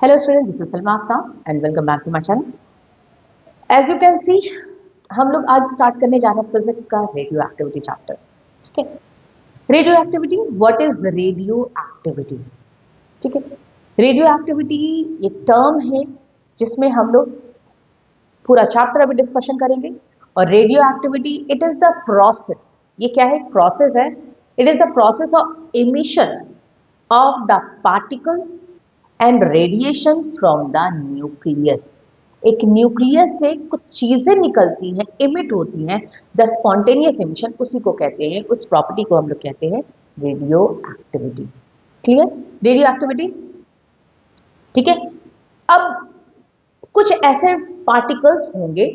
Hello students, this is Salma Aftab and welcome back to my channel. As you can see, हम लोग आज start करने जा रहे हैं फिजिक्स का रेडियो एक्टिविटी चैप्टर. ठीक है, radio activity, what is radio activity? ठीक है, रेडियो एक्टिविटी एक टर्म है जिसमें हम लोग पूरा चैप्टर अभी डिस्कशन करेंगे. और radio activity it is the process, ये क्या है? प्रोसेस है. It is the process of emission of the particles and radiation from the nucleus. एक न्यूक्लियस से कुछ चीजें निकलती हैं, इमिट होती हैं, द स्पॉन्टेनियस इमिशन, उसी को कहते हैं, उस प्रॉपर्टी को हम लोग कहते हैं radio activity. Clear? Radio activity. ठीक है, अब कुछ ऐसे पार्टिकल्स होंगे,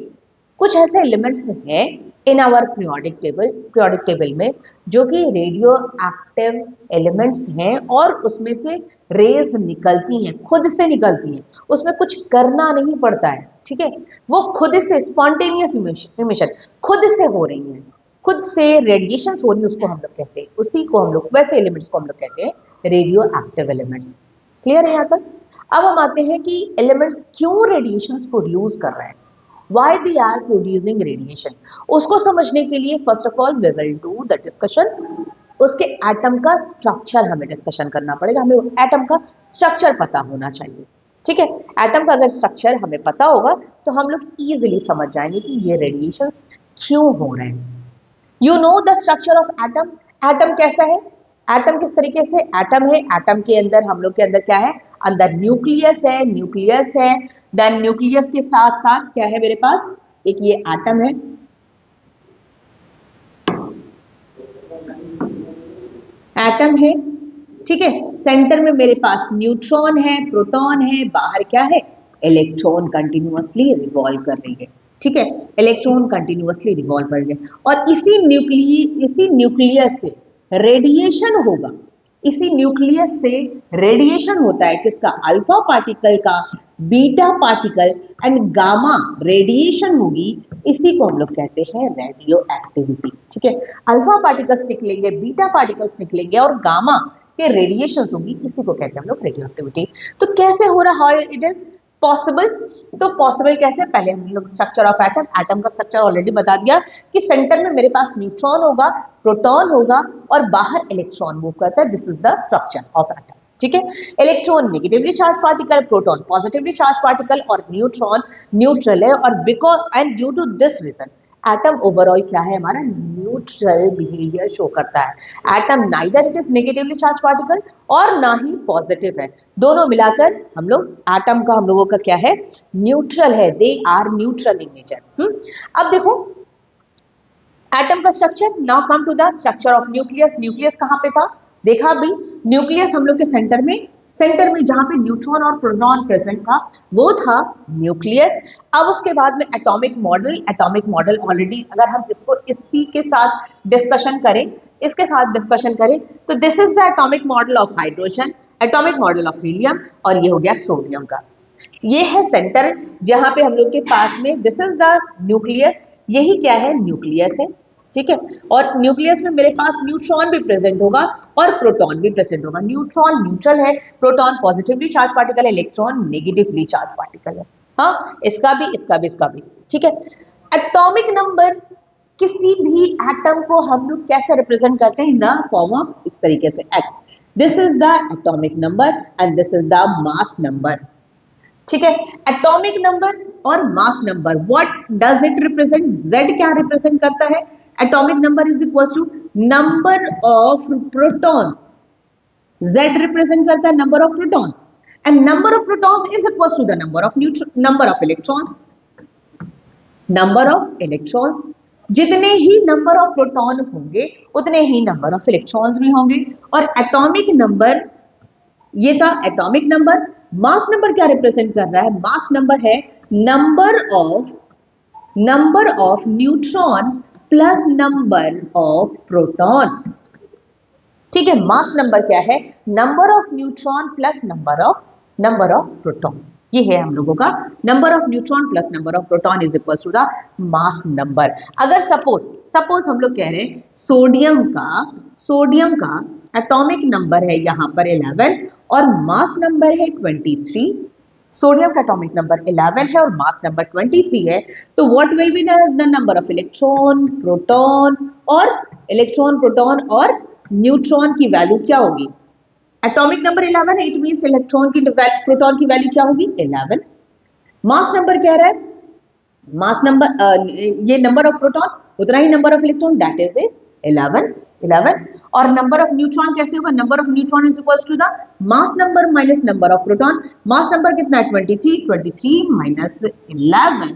कुछ ऐसे एलिमेंट्स हैं इन आवर पीरियोडिक टेबल में जो कि रेडियो एक्टिव एलिमेंट्स हैं और उसमें से रेज निकलती हैं, खुद से निकलती हैं, उसमें कुछ करना नहीं पड़ता है. ठीक है, वो खुद से स्पॉन्टेनियस इमिशन खुद से हो रही हैं, खुद से रेडिएशन हो रही है, उसको हम लोग कहते हैं, उसी को हम लोग, वैसे एलिमेंट्स को हम लोग कहते हैं रेडियो एक्टिव एलिमेंट्स. क्लियर है यहाँ तक? अब हम आते हैं कि एलिमेंट्स क्यों रेडिएशन प्रोड्यूस कर रहे हैं, why they are producing radiation. उसको समझने के लिए first of all we will do the discussion. उसके एटम का स्ट्रक्चर हमें डिस्कशन करना पड़ेगा, हमें एटम का स्ट्रक्चर पता होना चाहिए. ठीक है, एटम का अगर स्ट्रक्चर हमें पता होगा तो हम लोग इजीली समझ जाएंगे कि ये रेडिएशन क्यों हो रहे हैं. You know the structure of atom. Atom कैसा है? एटम किस तरीके से एटम है? एटम के अंदर, हम लोग के अंदर क्या है? अंदर न्यूक्लियस है. देन न्यूक्लियस के साथ साथ क्या है मेरे पास? एक ये एटम है, एटम है. ठीक है, सेंटर में मेरे पास न्यूट्रॉन है, प्रोटॉन है, बाहर क्या है? इलेक्ट्रॉन कंटिन्यूअसली रिवॉल्व कर रही है. ठीक है, इलेक्ट्रॉन कंटिन्यूअसली रिवॉल्व कर रही है और इसी न्यूक्लियस से रेडिएशन होगा. इसी न्यूक्लियस से रेडिएशन होता है किसका? अल्फा पार्टिकल का, beta particle and gamma radiation होगी. इसी को हम लोग कहते हैं रेडियो एक्टिविटी. ठीक है, अल्फा पार्टिकल्स निकलेंगे, बीटा पार्टिकल्स निकलेंगे और गामा के रेडिएशन होगी, इसी को कहते हैं हम लोग रेडियो एक्टिविटी. तो कैसे हो रहा है? It is possible. तो पॉसिबल कैसे? पहले हम लोग स्ट्रक्चर ऑफ एटम, एटम का स्ट्रक्चर ऑलरेडी बता दिया कि सेंटर में मेरे पास न्यूट्रॉन होगा, प्रोटॉन होगा और बाहर इलेक्ट्रॉन मूव करता है. This is the structure of atom. ठीक है, electron negatively charge particle, proton positively charge particle और न्यूट्रॉन न्यूट्रल है. और because and due to this reason atom overall क्या है हमारा? न्यूट्रल बिहेवियर शो करता है. Atom neither it is negatively charge particle और ना ही पॉजिटिव है, दोनों मिलाकर हम लोग एटम का, हम लोगों का क्या है? न्यूट्रल है. They are neutral in nature. अब देखो एटम का structure. Now come to the structure of nucleus. Nucleus कहाँ पे था? देखा अभी, न्यूक्लियस हम लोग के सेंटर में जहां पे न्यूट्रॉन और प्रोटॉन प्रेजेंट था वो था न्यूक्लियस. अब उसके बाद में एटॉमिक मॉडल ऑलरेडी, अगर हम इसको इसी के साथ डिस्कशन करें, तो this is the atomic model of hydrogen, atomic model of helium और ये हो गया सोडियम का. ये है सेंटर जहां पे हम लोग के पास में, दिस इज द न्यूक्लियस. यही क्या है? न्यूक्लियस है. ठीक है, और न्यूक्लियस में मेरे पास न्यूट्रॉन भी प्रेजेंट होगा और प्रोटॉन भी प्रेजेंट होगा. न्यूट्रॉन न्यूट्रल है, प्रोटॉन पॉजिटिवली चार्ज पार्टिकल है, इलेक्ट्रॉन नेगेटिवली चार्ज पार्टिकल है. हाँ, इसका भी. ठीक है, एटॉमिक नंबर, किसी भी एटम को हम लोग कैसे रिप्रेजेंट करते हैं? इन द फॉर्म ऑफ, इस तरीके से act. This is the atomic number and this is the mass number. ठीक है, एटॉमिक नंबर और mass number, what does it represent? Z क्या रिप्रेजेंट करता है? Atomic number is equal to number of protons. Z represent करता है number of protons and number of protons is equal to the number of electrons. Number of electrons, जितने ही number of proton होंगे उतने ही number of electrons भी होंगे. और atomic number, ये था एटॉमिक नंबर. मास नंबर क्या रिप्रेजेंट कर रहा है? मास नंबर है number of neutron plus number of proton. ठीक है, मास नंबर क्या है? Number of neutron plus number of proton. ये है हम लोगों का number of neutron plus number of proton is equal to the mass number. अगर सपोज हम लोग कह रहे हैं सोडियम का एटॉमिक नंबर है यहाँ पर 11 और मास नंबर है 23. सोडियम का एटॉमिक नंबर 11 है और मास नंबर 23 है, तो what will be the number of electron, proton और न्यूट्रॉन की वैल्यू क्या होगी? एटॉमिक नंबर 11 है, इट मींस इलेक्ट्रॉन की प्रोटॉन की वैल्यू क्या होगी? 11। मास नंबर कह रहा है, मास नंबर ये नंबर ऑफ प्रोटॉन उतना ही number of electron, that is 11। और नंबर ऑफ न्यूट्रॉन कैसे होगा? Number of neutron is equals to the mass number minus number of proton. Mass number कितना है? 23 minus 11,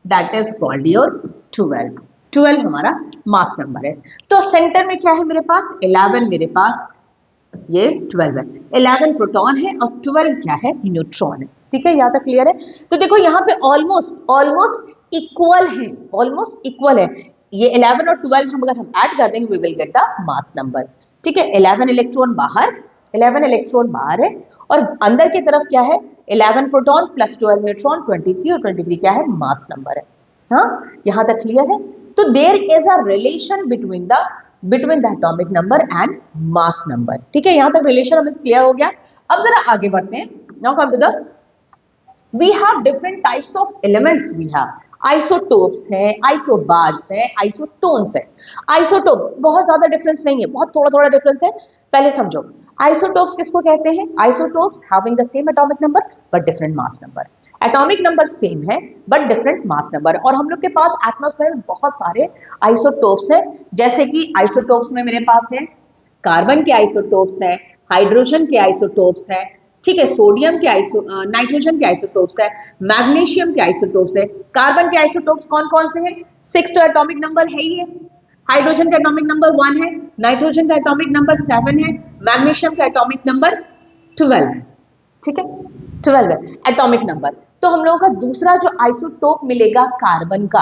that is called your 12 हमारा मास number है। तो सेंटर में क्या है मेरे पास? 11 मेरे पास, ये 12 है। 11 प्रोटॉन है और 12 क्या है? न्यूट्रॉन है। ठीक है, यहाँ तक क्लियर है? तो देखो यहाँ पे ऑलमोस्ट इक्वल है। ये 11 और 12 हम अगर हम ऐड कर देंगे, we will get the mass number. ठीक है, 11 इलेक्ट्रॉन बाहर है और अंदर की तरफ क्या है? 11 प्रोटॉन प्लस 12 न्यूट्रॉन, 23, और 23 क्या है? मास नंबर है। हाँ, यहाँ तक क्लियर है? तो there is a relation between the atomic number and mass number. ठीक है, यहां तक रिलेशन हमें क्लियर हो गया। अब जरा आगे बढ़ते हैं। Now come to the, we have different types of elements. We have isotopes है, आइसोबार्स है, आइसोटोन्स है। आइसोटोप बहुत ज्यादा डिफरेंस नहीं है, बहुत थोड़ा थोड़ा डिफरेंस है, पहले समझो। आइसोटोप्स किसको कहते हैं? Isotopes having the same atomic number but different mass number. Atomic number same है बट डिफरेंट मास नंबर। और हम लोग के पास एटमॉस्फेयर में बहुत सारे आइसोटोप्स है, जैसे कि आइसोटोप्स में मेरे पास है कार्बन के आइसोटोप्स है, हाइड्रोजन के आइसोटोप्स है, ठीक है, सोडियम के नाइट्रोजन के आइसोटोप्स है, मैग्नीशियम के आइसोटोप्स है। कार्बन के आइसोटोप्स कौन कौन से हैं? 6 तो एटॉमिक नंबर है ही है। हाइड्रोजन का एटॉमिक नंबर 1 है, नाइट्रोजन का एटॉमिक नंबर 7 है, मैग्नीशियम का एटॉमिक नंबर 12 है। ठीक है, 12 है एटॉमिक नंबर। तो हम लोगों का दूसरा जो आइसोटोप मिलेगा कार्बन का,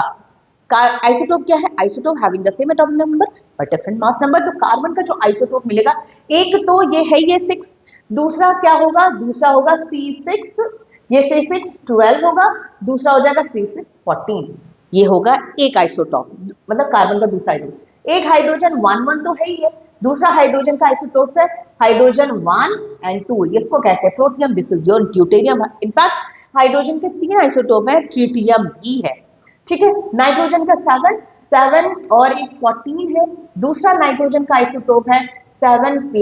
आइसोटोप क्या है? Isotope having the same atomic number but different mass number. तो कार्बन का जो आइसोटोप मिलेगा, एक तो ये है ये 6, दूसरा क्या होगा? दूसरा होगा C6, ये C6 12 होगा, दूसरा हो जाएगा C6 14। ये होगा एक आइसोटोप, मतलब कार्बन का दूसरा आइसोटोप। एक हाइड्रोजन 1 तो है ही है, दूसरा हाइड्रोजन का आइसोटोप है हाइड्रोजन 1 और 2, इसको कहते हैं protium, this is your deuterium. In fact hydrogen के 3 आइसोटोप है, ट्रिटियम भी है। ठीक है, नाइट्रोजन का 7 और एक 14 है, दूसरा नाइट्रोजन का आइसोटोप है 7 एंड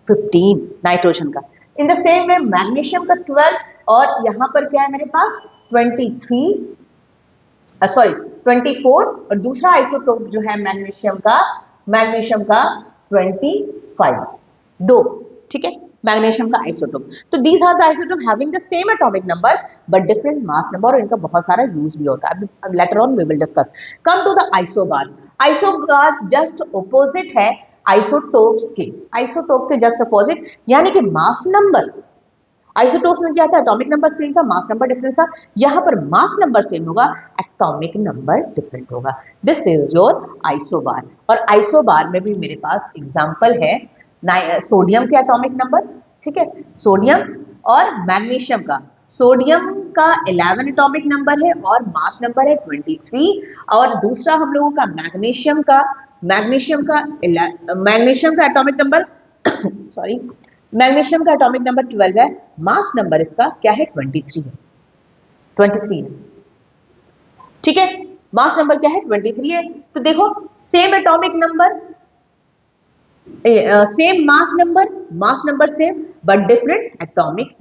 15 नाइट्रोजन का। In the same way magnesium का 12 और यहां पर क्या है मेरे पास? 24 और दूसरा आइसोटोप जो है मैग्नीशियम का 25 दो। ठीक है, मैग्नीशियम का आइसोटोप। तो these are the isotope having the same atomic number but different mass number, और इनका बहुत सारा यूज भी होता है। अब later on we will discuss. Come to the isobars. Isobars just opposite है आइसोटोप्स के जस्ट अपोजिट, यानी कि मास नंबर। आइसोटोप्स में क्या था? एटॉमिक नंबर सेम था, मास नंबर डिफरेंट था। यहां पर मास नंबर सेम होगा, एटॉमिक नंबर डिफरेंट होगा। This is your isobar. और आइसोबार में भी मेरे पास एग्जांपल है सोडियम के एटॉमिक नंबर, ठीक है, सोडियम और मैग्नीशियम का। सोडियम का 11 एटॉमिक नंबर है और मास नंबर है 23, और दूसरा हम लोगों का मैग्नीशियम का एटॉमिक नंबर सॉरी, मैग्नीशियम का एटॉमिक नंबर 12 है, मास नंबर इसका क्या है? 23 है। ठीक है, मास नंबर क्या है? 23 है। तो देखो, same atomic number, same mass number same but different atomic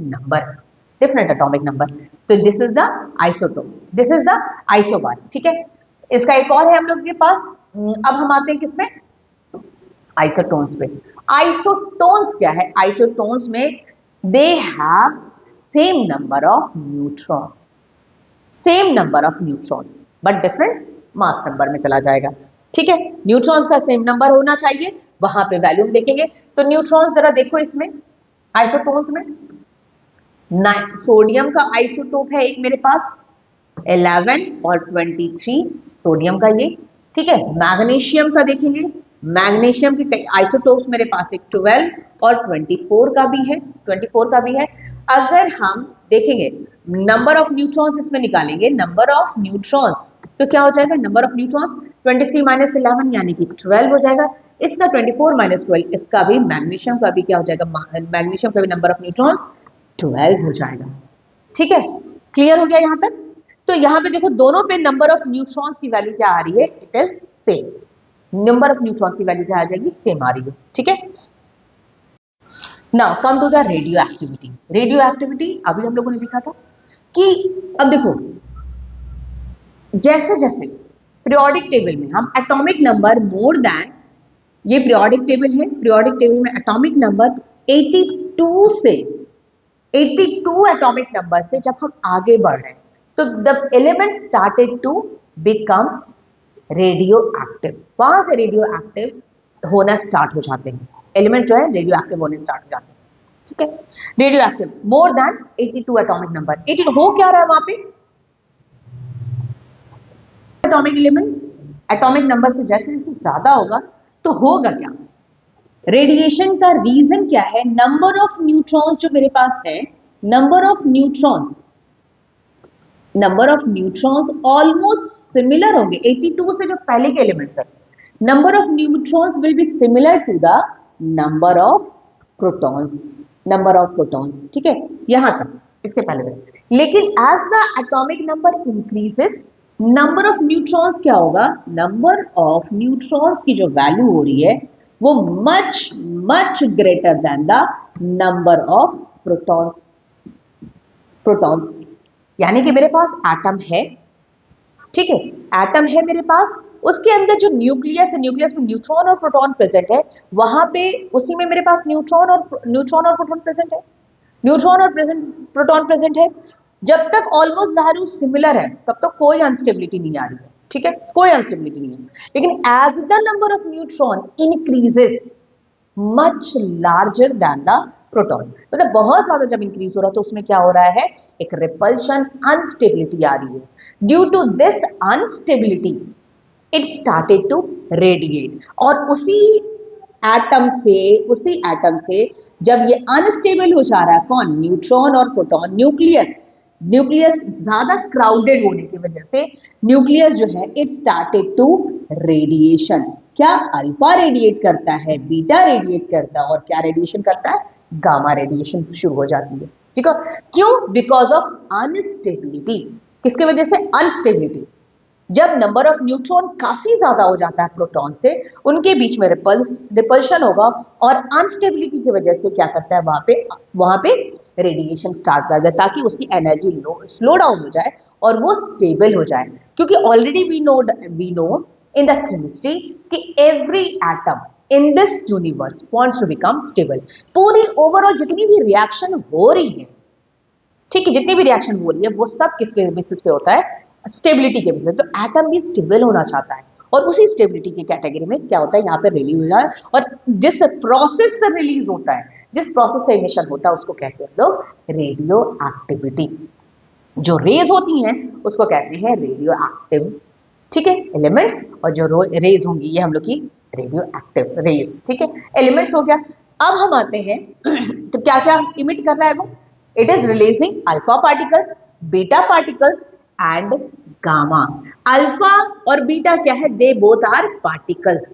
number. तो this is the isotope, this is the isobar. ठीक है, इसका एक और है हम लोग के पास। अब हम आते हैं किसमें? आइसोटोन्स पे। आइसोटोन्स क्या है? आइसोटोन्स में they have same number of neutrons but different mass number में चला जाएगा। ठीक है, न्यूट्रॉन्स का सेम नंबर होना चाहिए, वहां पे वैल्यू देखेंगे। तो न्यूट्रॉन्स जरा देखो इसमें, आइसोटोन्स में सोडियम का आइसोटोप है एक मेरे पास 11 और 23 सोडियम का ये। ठीक है, मैग्नीशियम का देखेंगे, मैग्नीशियम के आइसोटोप्स मेरे पास एक 12 और 24 का भी है। अगर हम देखेंगे नंबर ऑफ न्यूट्रॉन्स इसमें निकालेंगे, नंबर ऑफ न्यूट्रॉन्स, तो क्या हो जाएगा? नंबर ऑफ न्यूट्रॉन्स 23 माइनस 11 यानी कि 12 हो जाएगा। इसका 24 माइनस 12, इसका भी मैग्नीशियम का भी क्या हो जाएगा? मैग्नीशियम का भी नंबर ऑफ न्यूट्रॉन्स 12 हो जाएगा। ठीक है, क्लियर हो गया यहां तक? तो यहां पे देखो दोनों पे नंबर ऑफ न्यूट्रॉन्स की वैल्यू क्या आ रही है, it is same. Number of neutrons की वैल्यू क्या आ जाएगी, सेम आ रही है, ठीक है। Now come to the radioactivity. Radioactivity अभी हम लोगों ने देखा था कि अब देखो जैसे जैसे पीरियोडिक टेबल में हम एटॉमिक नंबर मोर देन, ये पीरियोडिक टेबल है, पीरियोडिक टेबल में एटॉमिक नंबर 82 से 82 एटॉमिक नंबर से जब हम आगे बढ़ रहे हैं तो the element started to become radioactive, वहां से रेडियो एक्टिव होना स्टार्ट हो जाते हैं, एलिमेंट जो है रेडियो एक्टिव होने स्टार्ट हो जाते हैं, ठीक है। Radio active more than 82 atomic number, 80 हो क्या रहा है वहां पे, एटॉमिक एलिमेंट एटॉमिक नंबर से जैसे जैसे ज्यादा होगा तो होगा क्या, रेडिएशन का रीजन क्या है, नंबर ऑफ न्यूट्रॉन्स जो मेरे पास है, number of neutrons almost similar होंगे 82 से जो पहले के एलिमेंट्स है, number of neutrons will be similar to the number of protons, ठीक है, यहां तक इसके पहले तक। लेकिन as the atomic number increases, number of neutrons क्या होगा, नंबर ऑफ न्यूट्रॉन्स की जो वैल्यू हो रही है वो much much greater than the number of protons. यानी कि मेरे पास एटम है, ठीक है, एटम है मेरे पास, उसके अंदर जो न्यूक्लियस है, न्यूक्लियस में न्यूट्रॉन और प्रोटॉन प्रेजेंट है, वहां पे उसी में मेरे पास न्यूट्रॉन और प्रोटॉन प्रेजेंट है, न्यूट्रॉन और प्रोटॉन प्रेजेंट है। जब तक ऑलमोस्ट वैल्यू सिमिलर है तब तक कोई अनस्टेबिलिटी नहीं आ रही है, ठीक है, कोई अनस्टेबिलिटी नहीं है। लेकिन as the number of neutron increases much larger than the proton, मतलब बहुत ज्यादा जब इंक्रीज हो रहा है तो उसमें क्या हो रहा है, एक रिपल्शन अनस्टेबिलिटी आ रही है। Due to this instability it started to radiate, और उसी एटम से जब ये अनस्टेबल हो जा रहा है, कौन, न्यूट्रॉन और प्रोटॉन, न्यूक्लियस ज्यादा क्राउडेड होने की वजह से न्यूक्लियस जो है इट स्टार्टेड टू रेडिएशन, क्या अल्फा रेडिएट करता है, बीटा रेडिएट करता है, और क्या रेडिएशन करता है, गामा रेडिएशन शुरू हो जाती है, ठीक है। क्यों, बिकॉज ऑफ अनस्टेबिलिटी, किसकी वजह से, अनस्टेबिलिटी। जब नंबर ऑफ न्यूट्रॉन काफी ज्यादा हो जाता है प्रोटॉन से, उनके बीच में रिपल्शन होगा, और अनस्टेबिलिटी की वजह से क्या करता है, वहां पे रेडिएशन स्टार्ट कर देता है, ताकि उसकी एनर्जी स्लो डाउन हो जाए और वो स्टेबल हो जाए। क्योंकि already we know in the chemistry कि every atom in this universe wants to become stable. पूरी ओवरऑल जितनी भी रिएक्शन हो रही है, ठीक है, जितनी भी रिएक्शन हो रही है वो सब किसके बेसिस पे होता है, स्टेबिलिटी के बेसिस। तो एटम भी स्टेबल होना चाहता है, और उसी स्टेबिलिटी की कैटेगरी में क्या होता है, यहाँ पे रिलीज हो जाए, और जिस प्रोसेस से रिलीज होता है, जिस प्रोसेस से इमिशन होता है उसको कहते हैं लोग रेडियो एक्टिविटी। जो रेज होती हैं उसको कहते हैं रेडियो एक्टिव, ठीक है, एलिमेंट्स, और जो रेज होंगी ये हम लोग की रेडियो एक्टिव रेज, ठीक है, एलिमेंट्स हो गया। अब हम आते हैं तो क्या क्या इमिट कर रहा है वो, it is releasing alpha particles, beta particles and gamma. Alpha और बीटा क्या है, दे बोथ आर पार्टिकल्स,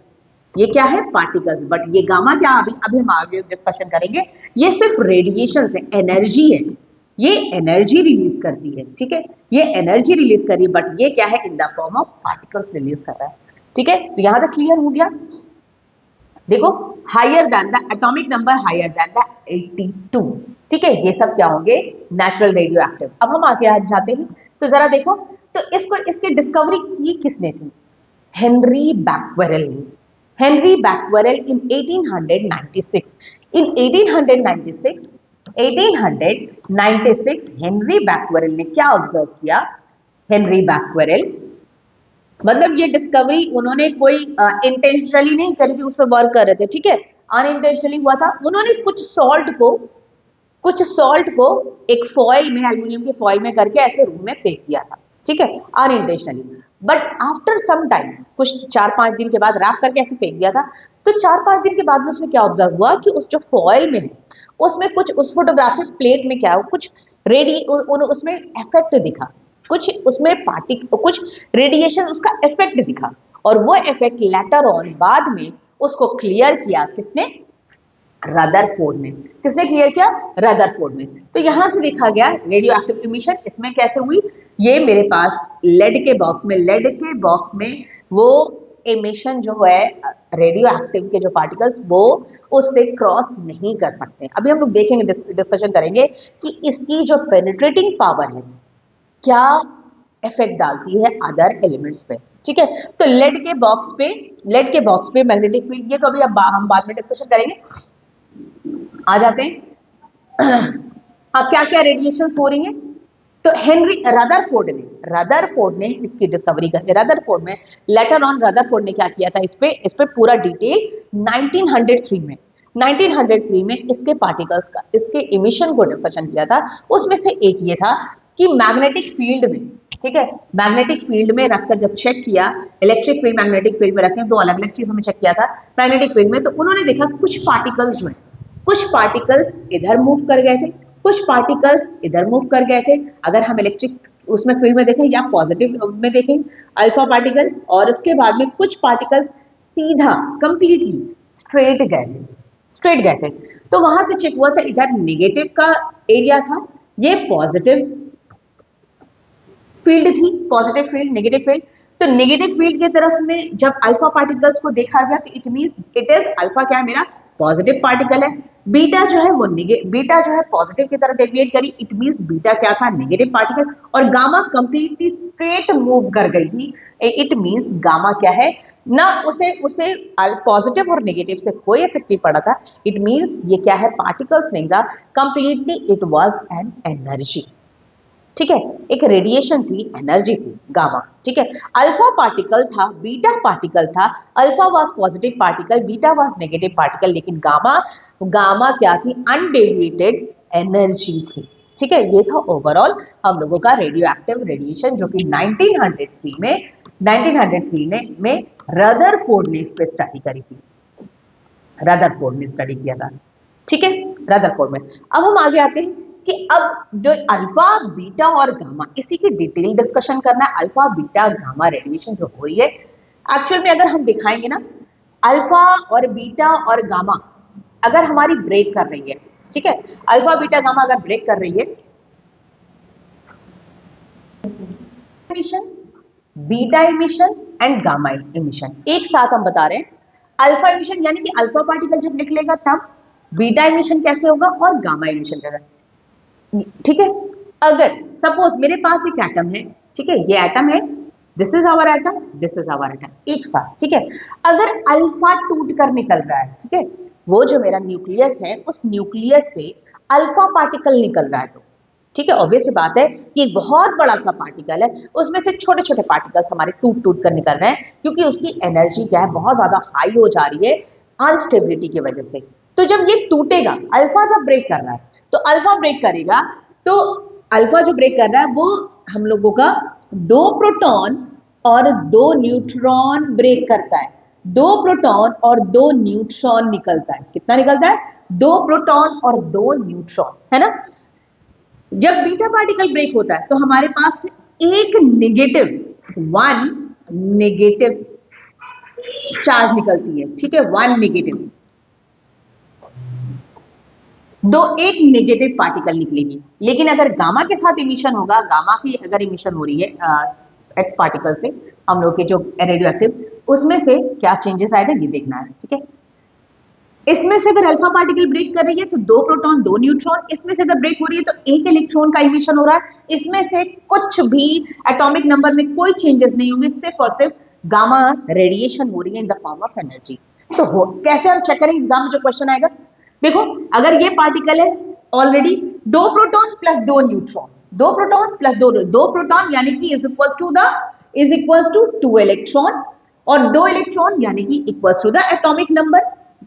ये क्या है, पार्टिकल्स, बट ये गामा क्या, अभी हम आगे डिस्कशन करेंगे, ये सिर्फ रेडिएशन है, एनर्जी है, ये एनर्जी रिलीज करती है, ठीक है, ये एनर्जी रिलीज कर रही है, बट ये क्या है, in the form of particles release कर रहा है, ठीक है। तो यहां तक क्लियर हो गया। देखो higher than the atomic number, higher than the 82, ठीक है, ये सब क्या होंगे, नेचुरल रेडियो एक्टिव। अब हम आगे आज जाते हैं, तो जरा देखो, तो इसकी डिस्कवरी की किसने थी, हेनरी बैक्वेरेल ने। हेनरी बैक्वेरेल इन 1896, इन 1896 हेनरी बैक्वेरेल ने क्या ऑब्जर्व किया, हेनरी बैक्वेरेल मतलब ये डिस्कवरी उन्होंने कोई इंटेंशनली नहीं करी थी, उस पर वर्क कर रहे थे, ठीक है, अनइंटेंशनली हुआ था। उन्होंने कुछ सॉल्ट को एक फॉइल में, एल्यूमिनियम के फॉइल में करके ऐसे रूम में फेंक दिया था, ठीक है, unintentionally. But after some time, कुछ 4-5 दिन के बाद रैप करके ऐसे फेंक दिया था, तो 4-5 दिन के बाद में उसमें क्या ऑब्जर्व हुआ कि उस जो फॉइल में है उसमें कुछ, उस फोटोग्राफिक प्लेट में क्या हो, कुछ उसमें इफेक्ट दिखा, कुछ उसमें कुछ रेडिएशन उसका इफेक्ट दिखा, और वो इफेक्ट लेटर ऑन बाद में उसको क्लियर किया किसने, रदरफोर्ड ने। किसने क्लियर किया? रदरफोर्ड ने। तो यहां से देखा गया रेडियो एक्टिव इमिशन इसमें कैसे हुई। ये मेरे पास लेड के बॉक्स में वो एमिशन जो है रेडियो एक्टिव के जो पार्टिकल्स वो उससे क्रॉस नहीं कर सकते। अभी हम लोग देखेंगे, डिस्कशन करेंगे कि इसकी जो पेनिट्रेटिंग पावर है क्या इफेक्ट डालती है अदर एलिमेंट्स पे। ठीक है, तो लेड के बॉक्स पे मैग्नेटिक फील्ड, ये तो अभी अब हम बाद में डिस्कशन करेंगे। आ जाते हैं हाँ, क्या क्या रेडिएशंस हो रही हैं। तो हेनरी रदरफोर्ड ने इसकी डिस्कवरी कर, रदरफोर्ड में लेटर ऑन रदरफोर्ड ने क्या किया था, इस पे पूरा डिटेल 1903 में इसके पार्टिकल्स का, इसके इमिशन को डिस्कशन किया था। उसमें से एक ये था कि मैग्नेटिक फील्ड में, ठीक है, मैग्नेटिक फील्ड में रखकर जब चेक किया, इलेक्ट्रिक फील्ड मैग्नेटिक फील्ड में रखे, दो अलग अलग चीजों में चेक किया था मैग्नेटिक फील्ड में। तो उन्होंने देखा कुछ पार्टिकल्स जो है, कुछ पार्टिकल्स इधर मूव कर गए थे, कुछ पार्टिकल्स इधर मूव कर गए थे। अगर हम इलेक्ट्रिक उसमें फील्ड में देखें या पॉजिटिव में देखें अल्फा पार्टिकल, और उसके बाद में कुछ पार्टिकल सीधा कंप्लीटली स्ट्रेट गए थे। तो वहां से चेक हुआ था, इधर नेगेटिव का एरिया था, ये पॉजिटिव फील्ड थी, पॉजिटिव फील्ड नेगेटिव फील्ड। तो नेगेटिव फील्ड की तरफ में जब अल्फा पार्टिकल्स को देखा गया तो it means it is alpha क्या है मेरा पॉजिटिव पार्टिकल है, बीटा जो है वो बीटा जो है पॉजिटिव की तरफ डेविएट करी, इट मींस बीटा क्या था नेगेटिव पार्टिकल, और गामा कंप्लीटली स्ट्रेट मूव कर गई थी, इट मींस गामा क्या है ना, उसे उसे पॉजिटिव और नेगेटिव से कोई इफेक्ट नहीं पड़ा था, इट मींस ये क्या है पार्टिकल्स नहीं था, completely it was an energy. ठीक है, एक रेडिएशन थी, एनर्जी थी गामा। ठीक है, अल्फा पार्टिकल था, बीटा पार्टिकल था, alpha was positive particle, beta was negative particle, लेकिन गामा क्या थी, अनडेविएटेड एनर्जी थी। ठीक है, ये था ओवरऑल हम लोगों का रेडियो एक्टिव रेडिएशन, जो कि 1903 में रदरफोर्ड ने इस पे स्टडी करी थी, रदरफोर्ड ने स्टडी किया था। ठीक है, रदरफोर्ड में। अब हम आगे आते हैं कि अब जो अल्फा बीटा और गामा, इसी की डिटेल डिस्कशन करना है। अल्फा बीटा गामा रेडिएशन जो हो रही है एक्चुअल में अगर हम दिखाएंगे ना, अल्फा और बीटा और गामा अगर हमारी ब्रेक कर रही है, ठीक है, अल्फा बीटा गामा अगर ब्रेक कर रही है, emission, beta emission and gamma emission एक साथ हम बता रहे हैं। अल्फा इमिशन यानी कि अल्फा पार्टिकल जब निकलेगा तब, बीटा इमिशन कैसे होगा और गामा इमिशन कैसे। ठीक है, अगर सपोज मेरे पास एक एटम है, ठीक है, ये एटम है, this is our atom, this is our atom, एक साथ। ठीक है, अगर अल्फा टूट कर निकल रहा है, ठीक है, वो जो मेरा न्यूक्लियस है उस न्यूक्लियस से अल्फा पार्टिकल निकल रहा है, तो ठीक है, ऑब्वियस सी बात है कि एक बहुत बड़ा सा पार्टिकल है, उसमें से छोटे छोटे पार्टिकल्स हमारे टूट टूट कर निकल रहे हैं, क्योंकि उसकी एनर्जी क्या है बहुत ज्यादा हाई हो जा रही है अनस्टेबिलिटी की वजह से। तो जब ये टूटेगा, अल्फा जब ब्रेक कर रहा है, तो अल्फा ब्रेक करेगा, तो अल्फा जो ब्रेक कर रहा है वो हम लोगों का 2 प्रोटॉन और 2 न्यूट्रॉन ब्रेक करता है, 2 प्रोटॉन और 2 न्यूट्रॉन निकलता है। कितना निकलता है? 2 प्रोटॉन और 2 न्यूट्रॉन, है ना। जब बीटा पार्टिकल ब्रेक होता है तो हमारे पास एक वन नेगेटिव चार्ज निकलती है, ठीक है, 1 नेगेटिव, एक नेगेटिव पार्टिकल निकलेगी। लेकिन अगर गामा के साथ इमिशन होगा, गामा की अगर इमिशन हो रही है एक्स पार्टिकल से, हम लोग के जो रेडियो एक्टिव, उसमें से क्या चेंजेस आएगा ये देखना है। ठीक है, इसमें से अगर अल्फा पार्टिकल ब्रेक कर रही है तो 2 प्रोटॉन 2 न्यूट्रॉन, इसमें से अगर ब्रेक हो रही है तो 1 इलेक्ट्रॉन का इमिशन हो रहा है, इसमें से कुछ भी एटॉमिक नंबर में कोई चेंजेस नहीं होंगे, सिर्फ और सिर्फ गामा रेडिएशन हो रही है in the form of energy. तो कैसे हम चेक करेंगे, एग्जाम में जो क्वेश्चन आएगा, देखो अगर ये पार्टिकल है already 2 proton plus 2 neutron, 2 proton plus 2 proton यानी कि इज इक्वल्स टू 2 इलेक्ट्रॉन, और 2 इलेक्ट्रॉन यानी कि equals to the atomic number.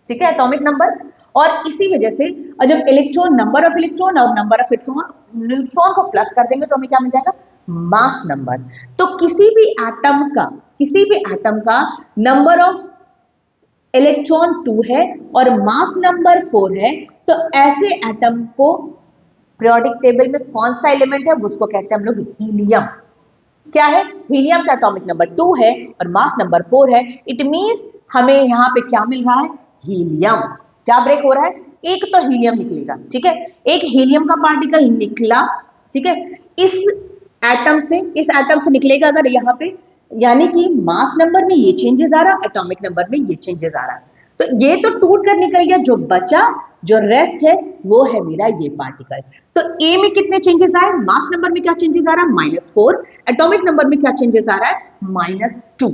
ठीक है, एटॉमिक नंबर। और इसी वजह से जब इलेक्ट्रॉन, नंबर ऑफ इलेक्ट्रॉन और नंबर ऑफ न्यूट्रॉन को प्लस कर देंगे तो हमें क्या मिल जाएगा, मास नंबर। तो किसी भी एटम का नंबर ऑफ इलेक्ट्रॉन 2 है और मास नंबर 4 है, तो ऐसे एटम को पीरियोडिक टेबल में कौन सा एलिमेंट है, उसको कहते हैं हम लोग हीलियम। क्या है? हीलियम का एटॉमिक नंबर 2 है और मास नंबर 4 है, इट मींस हमें यहां पे क्या मिल रहा है, हीलियम। क्या ब्रेक हो रहा है? एक तो हीलियम निकलेगा, ठीक है, एक हीलियम का पार्टिकल निकला, ठीक है, इस एटम से निकलेगा अगर यहाँ पे, यानी कि मास नंबर में ये चेंजेस आ रहा, एटॉमिक नंबर में ये चेंजेस आ रहा, तो ये तो टूट कर निकल गया, जो बचा, जो रेस्ट है वो है मेरा ये पार्टिकल। तो ए में कितने चेंजेस आए? मास नंबर में क्या चेंजेस आ रहा है? -4। एटॉमिक नंबर में क्या चेंजेस आ रहा है? -2।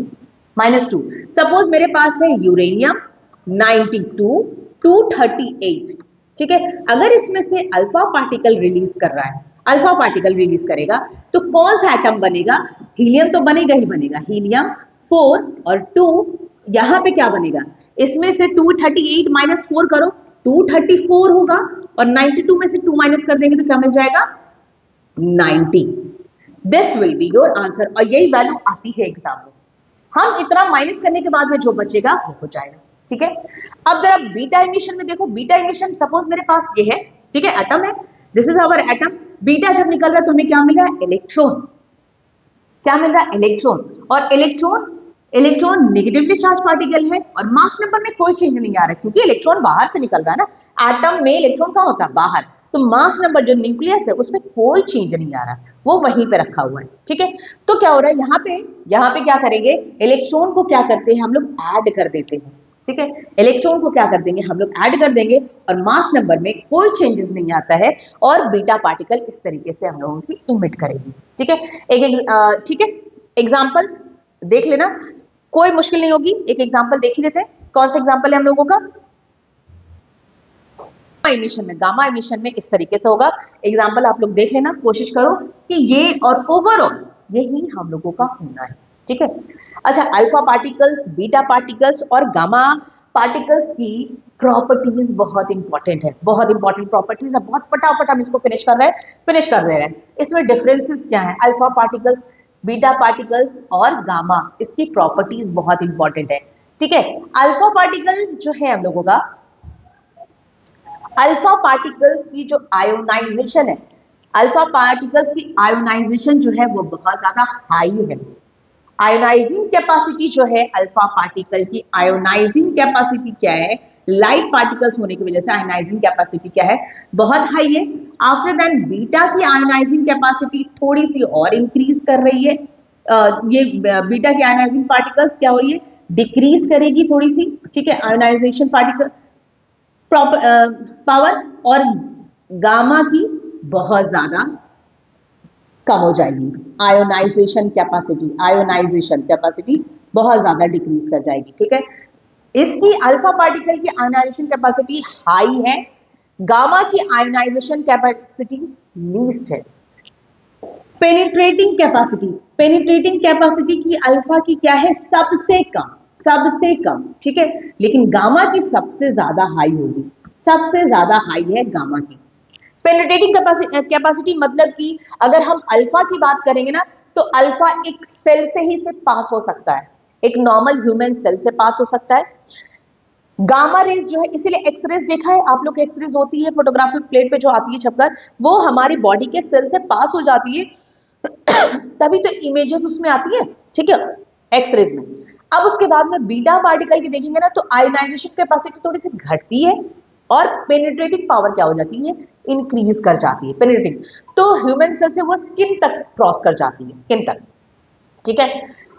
-2। सपोज मेरे पास है यूरेनियम 92 238, ठीक है, अगर इसमें से अल्फा पार्टिकल रिलीज कर रहा है, अल्फा पार्टिकल रिलीज करेगा, तो कौन सा एटम बनेगा? हीलियम तो बनेगा ही बनेगा, हीलियम 4 और 2, यहां पे क्या बनेगा? इसमें से 238 -4 करो, 234 होगा, और 92 में से 2 माइनस कर देंगे तो क्या मिल जाएगा? 90। This will be your answer, और यही वैल्यू आती है एग्जाम में। हम इतना माइनस करने के बाद में जो बचेगा वो हो जाएगा, ठीक है। अब जरा बीटा इमिशन में देखो, बीटा इमिशन सपोज मेरे पास ये है, ठीक है, एटम है, this is our atom, beta जब निकल रहा है तो हमें क्या मिल रहा है? इलेक्ट्रॉन। क्या मिल रहा है? इलेक्ट्रॉन। और इलेक्ट्रॉन नेगेटिवली चार्ज पार्टिकल है, और मास नंबर में कोई चेंज नहीं आ रहा है, क्योंकि इलेक्ट्रॉन बाहर से निकल रहा है ना, एटम में इलेक्ट्रॉन कहां होता है? बाहर। तो मास नंबर जो न्यूक्लियस है उसमें कोई चेंज नहीं आ रहा, वो वहीं पे रखा हुआ है, ठीक है। तो क्या हो रहा है यहाँ पे क्या करेंगे? इलेक्ट्रॉन को क्या करते हैं हम लोग? ऐड कर देते हैं, ठीक है, इलेक्ट्रॉन को क्या कर देंगे हम लोग? ऐड कर देंगे, और मास नंबर में कोई चेंजेस नहीं आता है, और बीटा पार्टिकल इस तरीके से हम लोगों की इमिट करेगी, ठीक है। ठीक है, एग्जाम्पल देख लेना, कोई मुश्किल नहीं होगी, एक एग्जाम्पल देख ही लेते हैं। कौन सा एग्जाम्पल है हम लोगों का? गामा एमिशन में इस तरीके से होगा। एग्जाम्पल आप लोग देख लेना, कोशिश करो कि ये और ओवरऑल यही हम लोगों का होना है, ठीक है। अच्छा, अल्फा पार्टिकल्स, बीटा पार्टिकल्स और गामा पार्टिकल्स की प्रॉपर्टीज बहुत इंपॉर्टेंट है, बहुत इंपॉर्टेंट प्रॉपर्टीज है, बहुत फटाफट हम इसको फिनिश कर दे रहे हैं। इसमें डिफरेंसेस क्या है? अल्फा पार्टिकल्स, बीटा पार्टिकल्स और गामा, इसकी प्रॉपर्टीज बहुत इंपॉर्टेंट है, ठीक है। अल्फा पार्टिकल जो है हम लोगों का, अल्फा पार्टिकल्स की जो आयोनाइजेशन है, अल्फा पार्टिकल्स की आयोनाइजेशन जो है वो बहुत ज्यादा हाई है। आयोनाइजिंग कैपेसिटी जो है अल्फा पार्टिकल की, आयोनाइजिंग कैपेसिटी क्या है? लाइट पार्टिकल्स होने की वजह से आयोनाइजिंग कैपेसिटी क्या है? बहुत हाई है। आफ्टर दैन बीटा की आयोनाइजिंग कैपेसिटी थोड़ी सी और इंक्रीज कर रही है। ये बीटा की आयोनाइजिंग पार्टिकल्स क्या हो रही है? डिक्रीज करेगी थोड़ी सी, ठीक है, आयोनाइजेशन पार्टिकल पावर, और गामा की बहुत ज्यादा कम हो जाएगी। आयोनाइजेशन कैपेसिटी बहुत ज्यादा डिक्रीज कर जाएगी, ठीक है। इसकी अल्फा पार्टिकल की आयोनाइजेशन कैपेसिटी हाई है, गामा की आयोनाइजेशन कैपेसिटी लीस्ट है। पेनिट्रेटिंग कैपेसिटी की अल्फा की क्या है? सबसे कम, ठीक है, लेकिन गामा की सबसे ज्यादा हाई होगी, सबसे ज्यादा हाई है गामा की। पेनिट्रेटिंग कैपेसिटी मतलब कि अगर हम अल्फा की बात करेंगे ना, तो अल्फा एक सेल से ही सिर्फ पास हो सकता है, एक नॉर्मल ह्यूमन सेल से पास हो सकता है। गामा रेज जो है, इसीलिए एक्सरेज देखा है आप लोग, एक्सरेज होती है फोटोग्राफिक प्लेट पे जो आती है छपकर, वो हमारी बॉडी के सेल से पास हो जाती है, तभी तो इमेजेस उसमें आती है, ठीक है, एक्सरेज में। अब उसके बाद में बीटा पार्टिकल की देखेंगे ना, तो आयोनाइजेशन कैपेसिटी थोड़ी सी घटती है, और पेनिट्रेटिंग पावर क्या हो जाती है? इंक्रीज कर जाती है, पेनिट्रेटिंग। तो ह्यूमन सेल से वो स्किन तक क्रॉस कर जाती है, स्किन तक, ठीक है।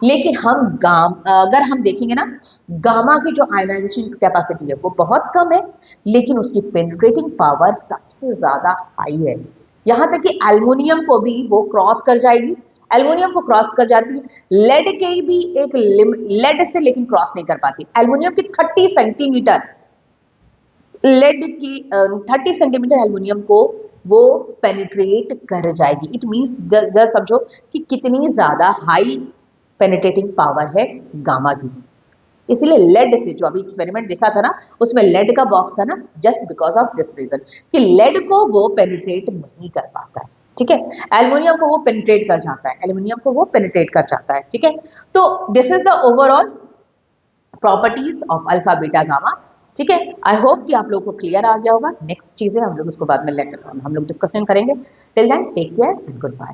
लेकिन अगर हम देखेंगे ना, गामा की जो आयोनाइजेशन कैपेसिटी है वो बहुत कम है, लेकिन उसकी पेनिट्रेटिंग पावर सबसे ज्यादा हाई है। यहां तक कि एल्युमिनियम को भी वो क्रॉस कर जाएगी, एल्युमिनियम को क्रॉस कर जाती है। लेड के भी एक लेड से लेकिन क्रॉस नहीं कर पाती। एल्युमिनियम की 30 सेंटीमीटर, लेड की 30 सेंटीमीटर एल्युमिनियम को वो पेनिट्रेट कर जाएगी। इट मींस जरा समझो कि कितनी ज्यादा हाई पेनिट्रेटिंग पावर है गामा की। इसलिए लेड से, जो अभी एक्सपेरिमेंट देखा था ना, उसमें लेड का बॉक्स था ना, just because of this reason कि लेड को वो पेनिट्रेट नहीं कर पाता है, ठीक है। एल्युमिनियम को वो पेनिट्रेट कर जाता है, एल्युमिनियम को वो पेनिट्रेट कर जाता है, ठीक है। तो this is the overall properties of alpha beta gamma, ठीक है। आई होप कि आप लोगों को क्लियर आ गया होगा। नेक्स्ट चीजें हम लोग उसको बाद में लेटर हम लोग डिस्कशन करेंगे। Till then take care and good bye.